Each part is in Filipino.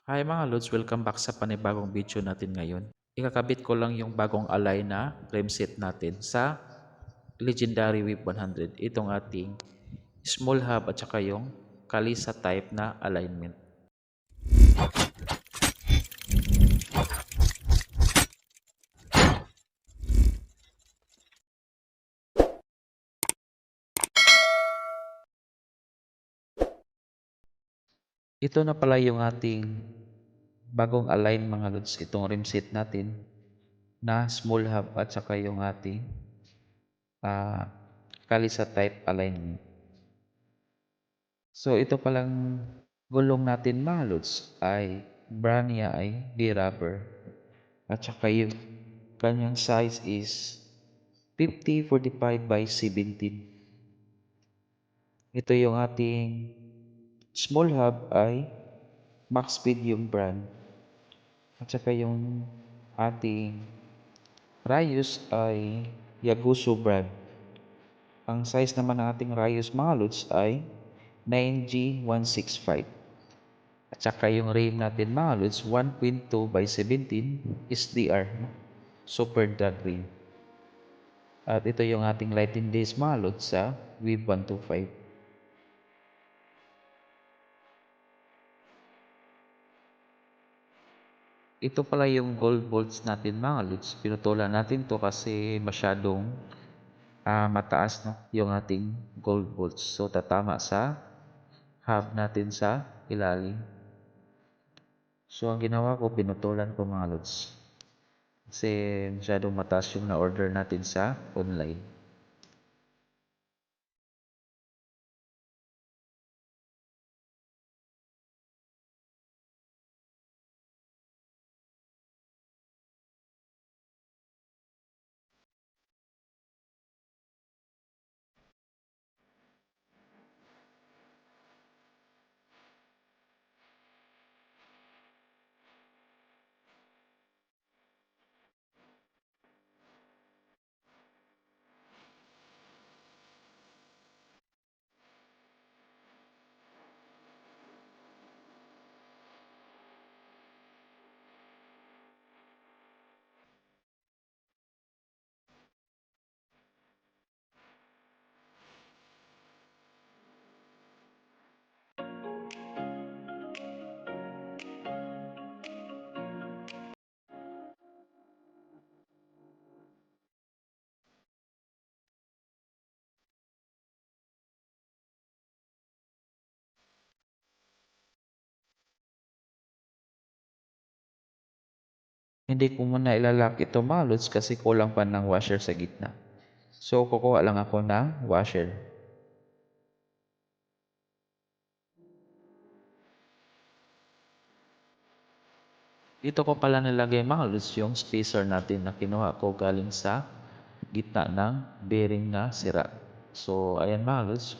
Hi mga Lods, welcome back sa panibagong video natin ngayon. Ikakabit ko lang yung bagong alay na frame set natin sa Legendary Wave 100. Itong ating small hub at saka yung Kalisa type na alignment. Ito na pala yung ating bagong align mga Lods. Itong rim set natin na small hub at saka yung ating Kalisa type alignment. So ito palang gulong natin mga Lods ay brand niya ay D-rubber. At saka yung kanyang size is 50-45 by 17. Ito yung ating small hub ay Max Speed yung brand. At saka yung ating rayos ay Yaguso brand. Ang size naman ng ating rayos mga lods ay 9G165. At saka yung rim natin mga lods 1.2 by 17 SDR. Super drag rim. At ito yung ating lighting days mga lods sa Wave 125. Ito pala yung gold bolts natin mga lods. Pinutulan natin to kasi masyadong mataas no, yung ating gold bolts. So tatama sa hub natin sa ilalim. So ang ginawa ko, pinutulan ko mga lods. Kasi masyadong mataas yung na-order natin sa online. Hindi ko muna ilalak ito mga lods kasi kulang pa ng washer sa gitna. So kukuha lang ako ng washer. Dito ko pala nilagay mga lods yung spacer natin na kinuha ko galing sa gitna ng bearing na sira. So ayan mga lods,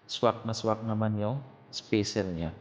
swak na swak naman yung spacer niya.